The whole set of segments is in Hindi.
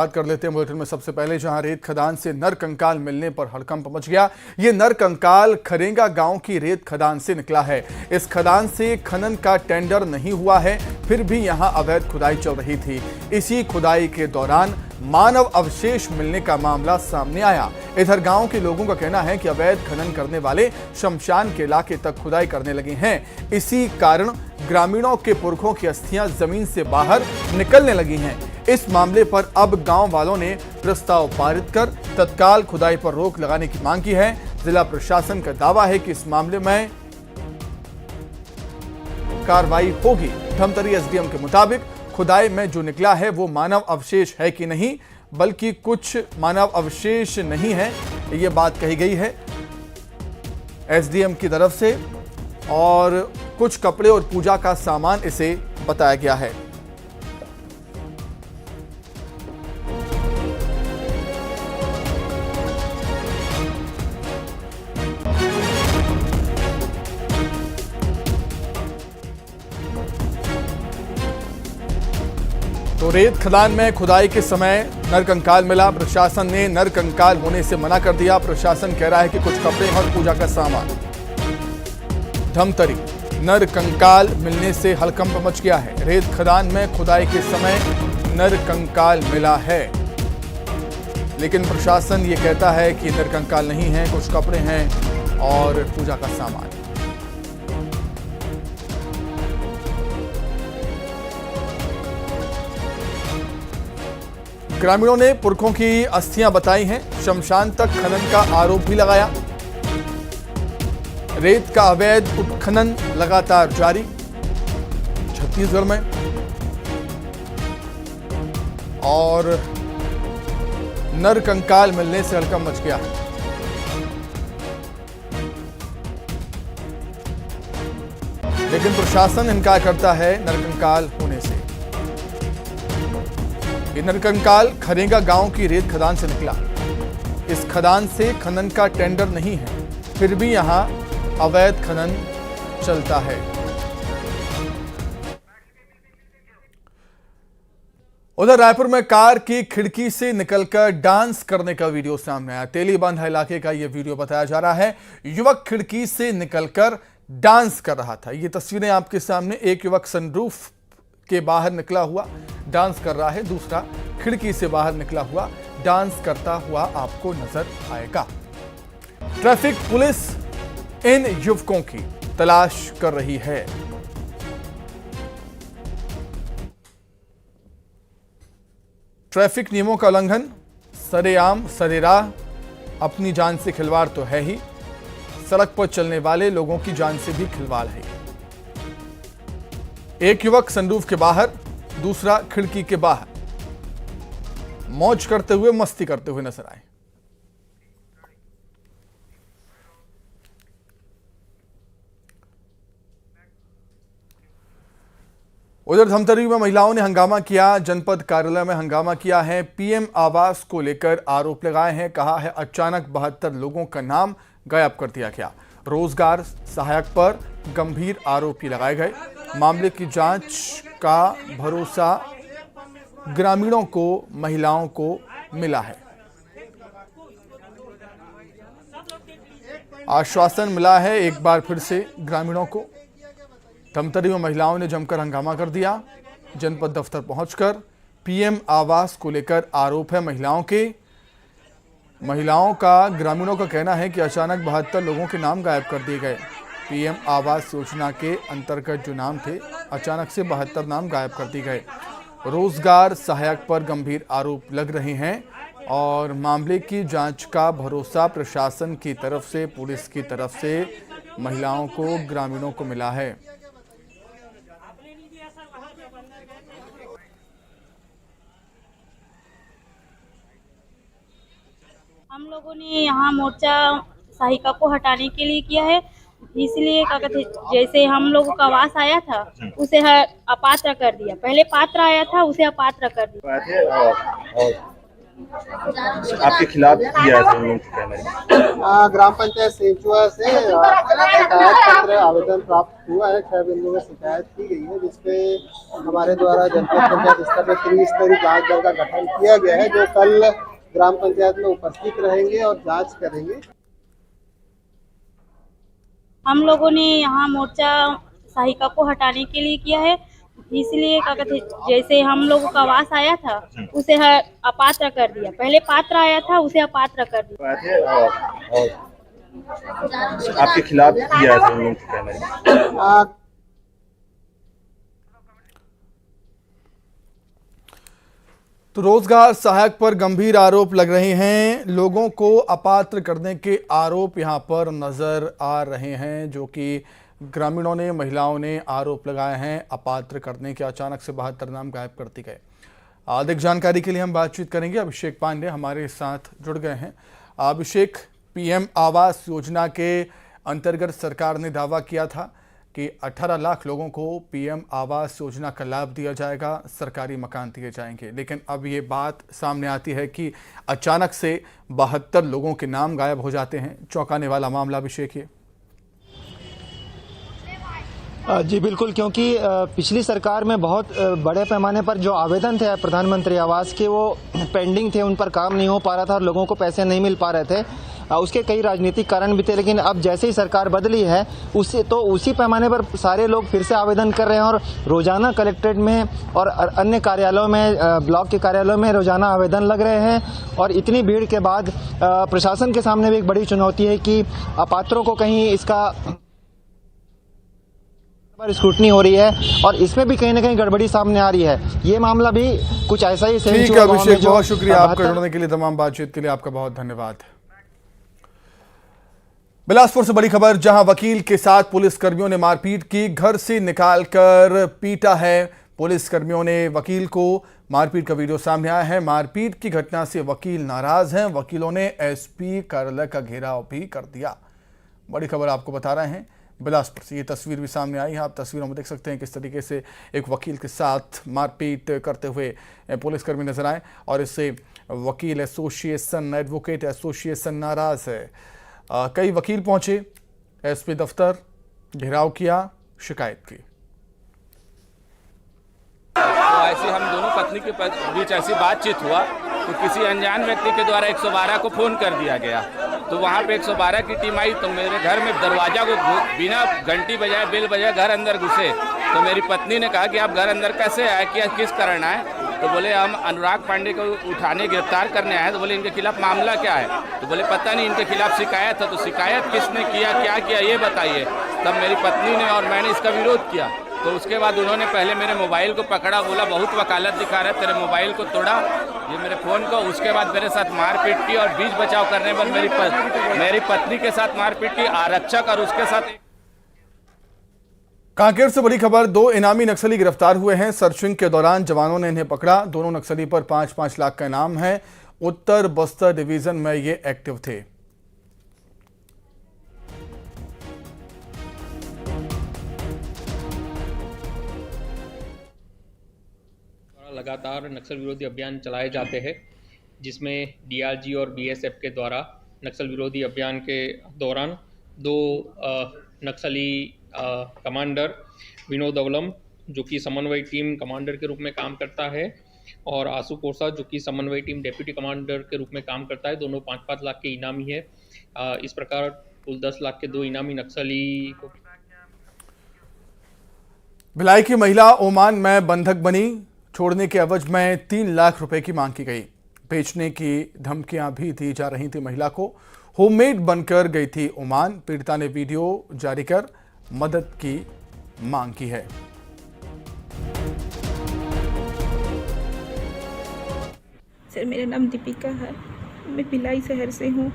बात कर लेते हैं बुलेटिन में सबसे पहले, जहां रेत खदान से नर कंकाल मिलने पर हड़कंप मच गया। ये नर कंकाल खरेंगा गांव की रेत खदान से निकला है। इस खदान से खनन का टेंडर नहीं हुआ है, फिर भी यहां अवैध खुदाई चल रही थी। इसी खुदाई के दौरान मानव अवशेष मिलने का मामला सामने आया। इधर गांव के लोगों का कहना है कि अवैध खनन करने वाले शमशान के इलाके तक खुदाई करने लगे हैं। इसी कारण ग्रामीणों के पुरखों की अस्थियां जमीन से बाहर निकलने लगी हैं। इस मामले पर अब गांव वालों ने प्रस्ताव पारित कर तत्काल खुदाई पर रोक लगाने की मांग की है। जिला प्रशासन का दावा है कि इस मामले में कार्रवाई होगी। धमतरी एसडीएम के मुताबिक खुदाई में जो निकला है वो मानव अवशेष है कि नहीं, बल्कि कुछ मानव अवशेष नहीं है, ये बात कही गई है एसडीएम की तरफ से, और कुछ कपड़े और पूजा का सामान इसे बताया गया है। तो रेत खदान में खुदाई के समय नरकंकाल मिला। प्रशासन ने नरकंकाल होने से मना कर दिया। प्रशासन कह रहा है कि कुछ कपड़े और पूजा का सामान। धमतरी नरकंकाल मिलने से हड़कंप मच गया है। रेत खदान में खुदाई के समय नरकंकाल मिला है, लेकिन प्रशासन ये कहता है कि नरकंकाल नहीं है, कुछ कपड़े हैं और पूजा का सामान। ग्रामीणों ने पुरखों की अस्थियां बताई हैं। शमशान तक खनन का आरोप भी लगाया। रेत का अवैध उत्खनन लगातार जारी छत्तीसगढ़ में, और नरकंकाल मिलने से हड़कंप मच गया। लेकिन प्रशासन इनकार करता है नरकंकाल होने से। ये नरकंकाल खरेंगा गांव की रेत खदान से निकला। इस खदान से खनन का टेंडर नहीं है, फिर भी यहां अवैध खनन चलता है। उधर रायपुर में कार की खिड़की से निकलकर डांस करने का वीडियो सामने आया। तेलीबांधा इलाके का यह वीडियो बताया जा रहा है। युवक खिड़की से निकलकर डांस कर रहा था। ये तस्वीरें आपके सामने। एक युवक सनरूफ के बाहर निकला हुआ डांस कर रहा है, दूसरा खिड़की से बाहर निकला हुआ डांस करता हुआ आपको नजर आएगा। ट्रैफिक पुलिस इन युवकों की तलाश कर रही है। ट्रैफिक नियमों का उल्लंघन, सरेआम सरेराह, अपनी जान से खिलवाड़ तो है ही, सड़क पर चलने वाले लोगों की जान से भी खिलवाड़ है। एक युवक सनरूफ के बाहर, दूसरा खिड़की के बाहर मौज करते हुए, मस्ती करते हुए नजर आए। उधर धमतरी में महिलाओं ने हंगामा किया। जनपद कार्यालय में हंगामा किया है। पीएम आवास को लेकर आरोप लगाए हैं। कहा है अचानक 72 लोगों का नाम गायब कर दिया गया। रोजगार सहायक पर गंभीर आरोप लगाए गए। मामले की जांच का भरोसा ग्रामीणों को, महिलाओं को मिला है। आश्वासन मिला है एक बार फिर से ग्रामीणों को। धमतरी में महिलाओं ने जमकर हंगामा कर दिया। जनपद दफ्तर पहुंचकर पीएम आवास को लेकर आरोप है महिलाओं का। ग्रामीणों का कहना है कि अचानक 72 लोगों के नाम गायब कर दिए गए। पीएम आवास योजना के अंतर्गत जो नाम थे, अचानक से 72 नाम गायब कर दिए गए। रोजगार सहायक पर गंभीर आरोप लग रहे हैं और मामले की जांच का भरोसा प्रशासन की तरफ से, पुलिस की तरफ से महिलाओं को, ग्रामीणों को मिला है। हम लोगों ने यहाँ मोर्चा सहायिका को हटाने के लिए किया है। इसलिए क्या कहते, जैसे हम लोगों का आवास आया था उसे अपात्र कर दिया। पहले पात्र आया था, उसे अपात्र कर दिया। आपके खिलाफ किया है उन लोगों के कहना है। ग्राम पंचायत सेंचुआ से शिकायत पत्र आवेदन प्राप्त हुआ है। 6 बिंदु में शिकायत की गई है, जिसपे हमारे द्वारा जनपद पंचायत स्तर पर त्रिस्तरीय जांच दल का गठन किया गया है, जो कल ग्राम पंचायत में उपस्थित रहेंगे और जांच करेंगे। हम लोगों ने यहाँ मोर्चा सहायिका को हटाने के लिए किया है, इसलिए क्या कहते जैसे हम लोगों का आवास आया था उसे अपात्र कर दिया। पहले पात्र आया था, उसे अपात्र कर दिया। और आपके खिलाफ किया है उन लोगों के कहना है। तो रोजगार सहायक पर गंभीर आरोप लग रहे हैं। लोगों को अपात्र करने के आरोप यहां पर नजर आ रहे हैं, जो कि ग्रामीणों ने, महिलाओं ने आरोप लगाए हैं अपात्र करने के। अचानक से 72 नाम गायब करती गए। अधिक जानकारी के लिए हम बातचीत करेंगे। अभिषेक पांडे हमारे साथ जुड़ गए हैं। अभिषेक, पीएम आवास योजना के अंतर्गत सरकार ने दावा किया था कि 18 लाख लोगों को पीएम आवास योजना का लाभ दिया जाएगा, सरकारी मकान दिए जाएंगे, लेकिन अब ये बात सामने आती है कि अचानक से 72 लोगों के नाम गायब हो जाते हैं। चौंकाने वाला मामला अभिषेक ये। जी बिल्कुल, क्योंकि पिछली सरकार में बहुत बड़े पैमाने पर जो आवेदन थे प्रधानमंत्री आवास के, वो पेंडिंग थे, उन पर काम नहीं हो पा रहा था और लोगों को पैसे नहीं मिल पा रहे थे। उसके कई राजनीतिक कारण भी थे, लेकिन अब जैसे ही सरकार बदली है उसी पैमाने पर सारे लोग फिर से आवेदन कर रहे हैं और रोजाना कलेक्ट्रेट में और अन्य कार्यालयों में, ब्लॉक के कार्यालयों में रोजाना आवेदन लग रहे हैं। और इतनी भीड़ के बाद प्रशासन के सामने भी एक बड़ी चुनौती है कि अपात्रों को कहीं इसका स्क्रूटनी हो रही है और इसमें भी कहीं ना कहीं गड़बड़ी सामने आ रही है। ये मामला भी कुछ ऐसा ही। ठीक है अभिषेक, बहुत शुक्रिया आपका जुड़ने के लिए, तमाम बातचीत के लिए आपका बहुत धन्यवाद। बिलासपुर से बड़ी खबर, जहां वकील के साथ पुलिसकर्मियों ने मारपीट की, घर से निकालकर पीटा है। पुलिसकर्मियों ने वकील को, मारपीट का वीडियो सामने आया है। मारपीट की घटना से वकील नाराज हैं। वकीलों ने एसपी कार्यालय का घेराव भी कर दिया। बड़ी खबर आपको बता रहे हैं बिलासपुर से। ये तस्वीर भी सामने आई है, आप तस्वीरों में देख सकते हैं किस तरीके से एक वकील के साथ मारपीट करते हुए पुलिसकर्मी नजर आए और इससे वकील एसोसिएशन, एडवोकेट एसोसिएशन नाराज है। कई वकील पहुंचे एसपी दफ्तर, घेराव किया, शिकायत की। तो ऐसी हम दोनों पत्नी के बीच ऐसी बातचीत हुआ तो किसी अनजान व्यक्ति के द्वारा 112 को फोन कर दिया गया। तो वहाँ पे 112 की टीम आई तो मेरे घर में दरवाजा को बिना घंटी बजाए, बेल बजाए घर अंदर घुसे। तो मेरी पत्नी ने कहा कि आप घर अंदर कैसे आए, क्या किस कारण आए? तो बोले हम अनुराग पांडे को उठाने, गिरफ्तार करने आए। तो बोले इनके खिलाफ मामला क्या है? तो बोले पता नहीं, इनके खिलाफ शिकायत है। तो शिकायत किसने किया, क्या किया, ये बताइए। तब मेरी पत्नी ने और मैंने इसका विरोध किया। तो उसके बाद उन्होंने पहले मेरे मोबाइल को पकड़ा, बोला बहुत वकालत दिखा रहा है, तेरे मोबाइल को तोड़ा, ये मेरे फ़ोन को। उसके बाद मेरे साथ मारपीट की और बीच बचाव करने पर मेरी पत्नी के साथ मारपीट की, आरक्षक और उसके साथ। कांकेर से बड़ी खबर, 2 इनामी नक्सली गिरफ्तार हुए हैं। सर्चिंग के दौरान जवानों ने इन्हें पकड़ा। दोनों नक्सली पर 5-5 लाख का इनाम है। उत्तर बस्तर डिवीजन में ये एक्टिव थे। लगातार नक्सल विरोधी अभियान चलाए जाते हैं, जिसमें डीआरजी और बीएसएफ के द्वारा नक्सल विरोधी अभियान के दौरान 2 नक्सली कमांडर, विनोद अवलम जो कि समन्वय टीम कमांडर के रूप में काम करता है, और आशु कोसा जो कि समन्वय टीम डेप्यूटी कमांडर के रूप में काम करता है, दोनों 5-5 लाख के इनामी है। इस प्रकार कुल 10 लाख के 2 इनामी नक्सली को। भिलाई की महिला ओमान में बंधक बनी। छोड़ने के एवज में 3 लाख रुपए की मांग की गई। बेचने की धमकियां भी दी जा रही थी महिला को। होममेड बनकर गई थी ओमान। पीड़िता ने वीडियो जारी कर मदद की मांग की है। सर मेरा नाम दीपिका है, मैं भिलाई शहर से हूँ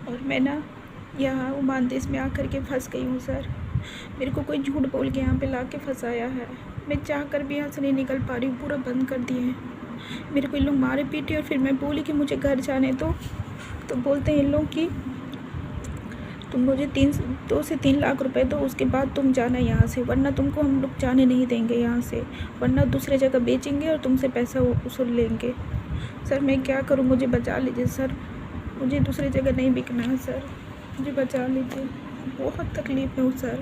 और मैं ना यहाँ ओमान देश में आकर के फंस गई हूँ सर। मेरे को कोई झूठ बोल के यहाँ पे ला के फंसाया है। मैं चाह कर भी यहाँ से नहीं निकल पा रही हूँ, पूरा बंद कर दिए हैं। मेरे को इन लोग मारे पीटे और फिर मैं बोली कि मुझे घर जाने दो, तो बोलते हैं इन लोग कि तुम मुझे 2 से 3 लाख रुपए दो, उसके बाद तुम जाना यहाँ से, वरना तुमको हम लोग जाने नहीं देंगे यहाँ से, वरना दूसरे जगह बेचेंगे और तुमसे पैसा वसूल लेंगे। सर मैं क्या करूं, मुझे बचा लीजिए सर, मुझे दूसरी जगह नहीं बिकना है सर, मुझे बचा लीजिए। बहुत तकलीफ में हूँ सर,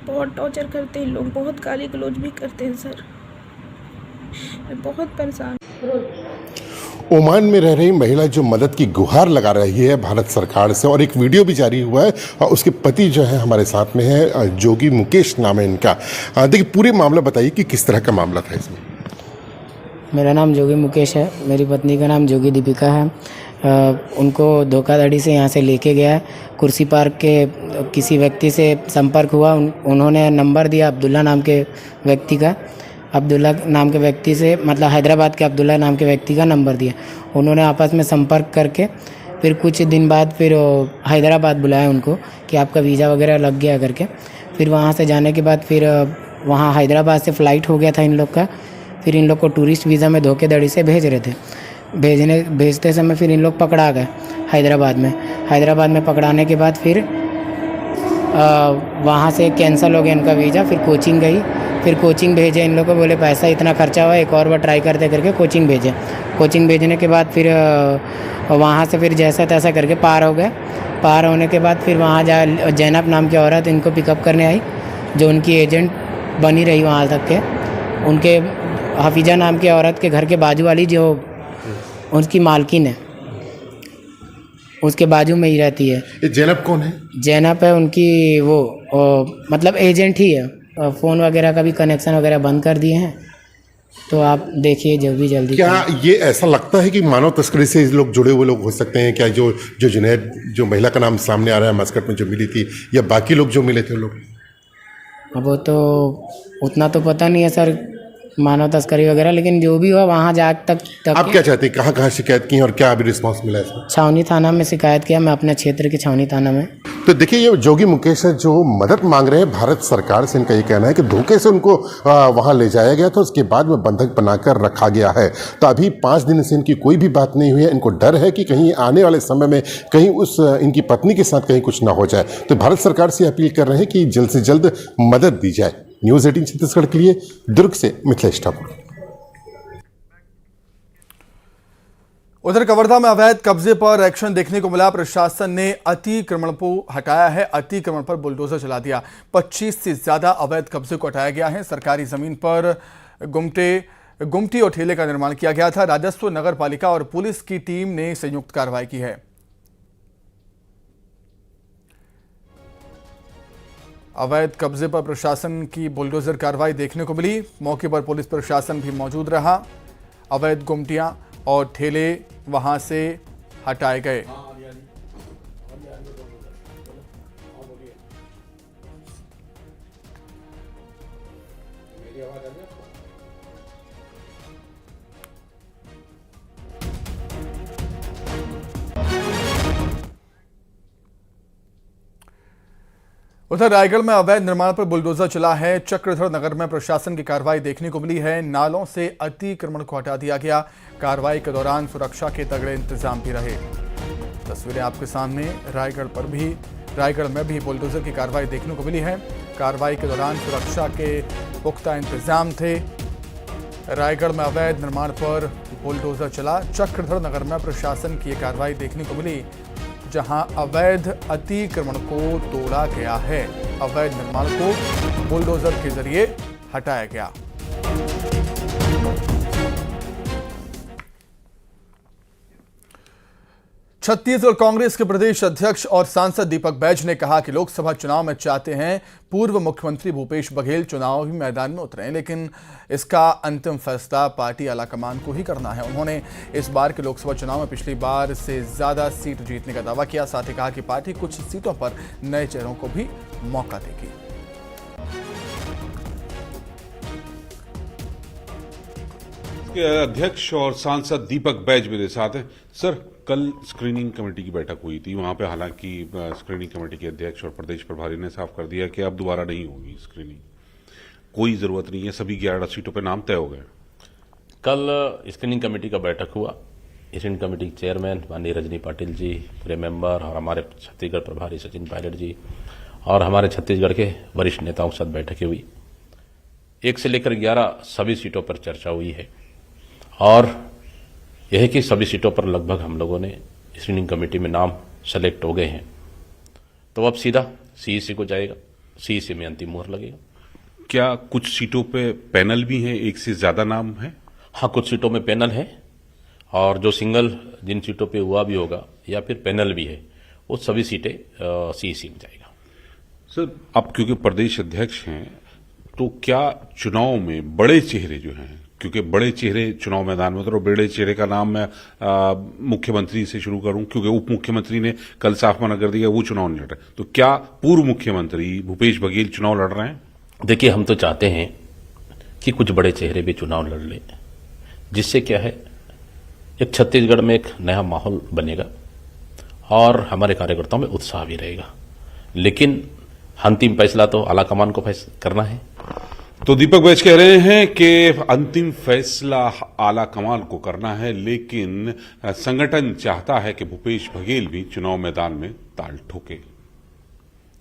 बहुत टॉर्चर करते हैं लोग, बहुत गाली गलौज भी करते हैं सर, मैं बहुत परेशान। ओमान में रह रही महिला जो मदद की गुहार लगा रही है भारत सरकार से, और एक वीडियो भी जारी हुआ है और उसके पति जो है हमारे साथ में है, जोगी मुकेश नाम है इनका। देखिए पूरे मामला बताइए कि किस तरह का मामला था इसमें। मेरा नाम जोगी मुकेश है, मेरी पत्नी का नाम जोगी दीपिका है। उनको धोखाधड़ी से यहाँ से लेके गया है। कुर्सी पार्क के किसी व्यक्ति से संपर्क हुआ, उन्होंने नंबर दिया अब्दुल्ला नाम के व्यक्ति का, अब्दुल्ला नाम के व्यक्ति से, मतलब हैदराबाद के अब्दुल्ला नाम के व्यक्ति का नंबर दिया। उन्होंने आपस में संपर्क करके फिर कुछ दिन बाद फिर हैदराबाद बुलाया उनको कि आपका वीज़ा वगैरह लग गया करके। फिर वहाँ से जाने के बाद फिर वहाँ हैदराबाद से फ़्लाइट हो गया था इन लोग का। फिर इन लोग को टूरिस्ट वीज़ा में धोखेधड़ी से भेज रहे थे। भेजते समय फिर इन लोग पकड़ा गए हैदराबाद में पकड़ाने के बाद फिर वहाँ से कैंसिल हो गया इनका वीज़ा। फिर कोचिंग गई, फिर कोचिंग भेजे इन लोग को, बोले पैसा इतना खर्चा हुआ, एक और बार ट्राई करते करके कोचिंग भेजे। कोचिंग भेजने के बाद फिर वहाँ से फिर जैसा तैसा करके पार हो गए। पार होने के बाद फिर वहाँ जा जैनब नाम की औरत इनको पिकअप करने आई, जो उनकी एजेंट बनी रही वहाँ तक के। उनके हफीजा नाम की औरत के घर के बाजू वाली जो उसकी मालकिन है, उसके बाजू में ही रहती है। ये जैनब कौन है? जैनब है उनकी वो मतलब एजेंट ही है। फ़ोन वगैरह का भी कनेक्शन वगैरह बंद कर दिए हैं, तो आप देखिए जल्दी। क्या ये ऐसा लगता है कि मानव तस्करी से लोग जुड़े हुए लोग हो सकते हैं क्या? जो जुनैद, जो महिला का नाम सामने आ रहा है मस्कट में जो मिली थी, या बाकी लोग जो मिले थे लोग? अब वो तो उतना तो पता नहीं है सर, मानव तस्करी वगैरह, लेकिन जो भी हो वहाँ जा तक आप क्या चाहते हैं, कहाँ शिकायत की और क्या अभी रिस्पांस मिला इसमें? छावनी थाना में शिकायत किया मैं, अपने क्षेत्र के छावनी थाना में। तो देखिए ये जोगी मुकेश है जो मदद मांग रहे हैं भारत सरकार से। इनका ये कहना है कि धोखे से उनको वहाँ ले जाया गया था, उसके बाद में बंधक बनाकर रखा गया है। तो अभी 5 दिन से इनकी कोई भी बात नहीं हुई है। इनको डर है कि कहीं आने वाले समय में कहीं इनकी पत्नी के साथ कहीं कुछ ना हो जाए। तो भारत सरकार से अपील कर रहे हैं कि जल्द से जल्द मदद दी जाए। न्यूज़ 18 छत्तीसगढ़ के लिए दुर्ग से मिथिलेश ठाकुर। उधर कवर्धा में अवैध कब्जे पर एक्शन देखने को मिला। प्रशासन ने अतिक्रमण को हटाया है, अतिक्रमण पर बुलडोजर चला दिया। 25 से ज्यादा अवैध कब्जे को हटाया गया है। सरकारी जमीन पर गुमटी और ठेले का निर्माण किया गया था। राजस्व, नगर पालिका और पुलिस की टीम ने संयुक्त कार्रवाई की है। अवैध कब्जे पर प्रशासन की बुलडोजर कार्रवाई देखने को मिली। मौके पर पुलिस प्रशासन भी मौजूद रहा। अवैध गुमटियां और ठेले वहां से हटाए गए। उधर रायगढ़ में अवैध निर्माण पर बुलडोजर चला है। चक्रधर नगर में प्रशासन की कार्रवाई देखने को मिली है। नालों से अतिक्रमण को हटा दिया गया। कार्रवाई के दौरान सुरक्षा के तगड़े इंतजाम भी रहे। तस्वीरें आपके सामने। रायगढ़ में भी बुलडोजर की कार्रवाई देखने को मिली है। कार्रवाई के दौरान सुरक्षा के पुख्ता इंतजाम थे। रायगढ़ में अवैध निर्माण पर बुलडोजर चला। चक्रधर नगर में प्रशासन की कार्रवाई देखने को मिली, जहां अवैध अतिक्रमण को तोड़ा गया है। अवैध निर्माण को बुलडोजर के जरिए हटाया गया। छत्तीसगढ़ कांग्रेस के प्रदेश अध्यक्ष और सांसद दीपक बैज ने कहा कि लोकसभा चुनाव में चाहते हैं पूर्व मुख्यमंत्री भूपेश बघेल चुनावी मैदान में उतरें, लेकिन इसका अंतिम फैसला पार्टी आलाकमान को ही करना है। उन्होंने इस बार के लोकसभा चुनाव में पिछली बार से ज्यादा सीट जीतने का दावा किया। साथ ही कहा कि पार्टी कुछ सीटों पर नए चेहरों को भी मौका देगी। अध्यक्ष और सांसद दीपक बैज मेरे साथ हैं। सर, कल स्क्रीनिंग कमेटी की बैठक हुई थी। वहां पे हालांकि स्क्रीनिंग कमेटी के अध्यक्ष और प्रदेश प्रभारी ने साफ कर दिया कि अब दोबारा नहीं होगी स्क्रीनिंग, कोई जरूरत नहीं है, सभी 11 सीटों पे नाम तय हो गए। कल स्क्रीनिंग कमेटी का बैठक हुआ। स्क्रीनिंग कमेटी के चेयरमैन माननीय रजनी पाटिल जी, पूरे मेंबर और हमारे छत्तीसगढ़ प्रभारी सचिन पायलट जी और हमारे छत्तीसगढ़ के वरिष्ठ नेताओं के साथ बैठकें हुई। 1 से लेकर 11 सभी सीटों पर चर्चा हुई है और यह है कि सभी सीटों पर लगभग हम लोगों ने स्क्रीनिंग कमेटी में नाम सेलेक्ट हो गए हैं, तो अब सीधा सीईसी को जाएगा, सीईसी में अंतिम मोहर लगेगा। क्या कुछ सीटों पे पैनल भी है, एक से ज्यादा नाम है? हाँ, कुछ सीटों में पैनल है और जो सिंगल जिन सीटों पे हुआ भी होगा या फिर पैनल भी है, वो सभी सीटें सीईसी में जाएगा। सर, आप क्योंकि प्रदेश अध्यक्ष हैं, तो क्या चुनाव में बड़े चेहरे जो हैं, क्योंकि बड़े चेहरे चुनाव मैदान में, तो बड़े चेहरे का नाम मैं मुख्यमंत्री से शुरू करूं, क्योंकि उप मुख्यमंत्री ने कल साफ मना कर दिया वो चुनाव नहीं लड़ रहे, तो क्या पूर्व मुख्यमंत्री भूपेश बघेल चुनाव लड़ रहे हैं? देखिए, हम तो चाहते हैं कि कुछ बड़े चेहरे भी चुनाव लड़ लें, जिससे क्या है, एक छत्तीसगढ़ में एक नया माहौल बनेगा और हमारे कार्यकर्ताओं में उत्साह भी रहेगा। लेकिन अंतिम फैसला तो आलाकमान को करना है। तो दीपक बैज कह रहे हैं कि अंतिम फैसला आलाकमान को करना है, लेकिन संगठन चाहता है कि भूपेश बघेल भी चुनाव मैदान में ताल ठोके।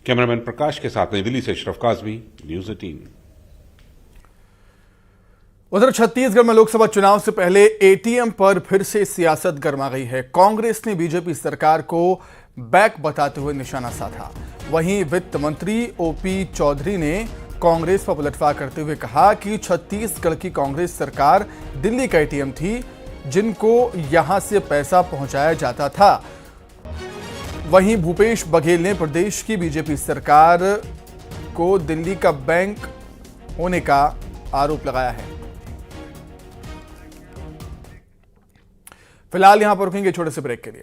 कैमरामैन प्रकाश के साथ नई दिल्ली से अशरफ काज़मी, न्यूज़ 18। उधर छत्तीसगढ़ में लोकसभा चुनाव से पहले एटीएम पर फिर से सियासत गर्मा गई है। कांग्रेस ने बीजेपी सरकार को बैक बताते हुए निशाना साधा। वहीं वित्त मंत्री ओपी चौधरी ने कांग्रेस पर पलटवार करते हुए कहा कि छत्तीसगढ़ की कांग्रेस सरकार दिल्ली का एटीएम थी, जिनको यहां से पैसा पहुंचाया जाता था। वहीं भूपेश बघेल ने प्रदेश की बीजेपी सरकार को दिल्ली का बैंक होने का आरोप लगाया है। फिलहाल यहां पर रुकेंगे छोटे से ब्रेक के लिए।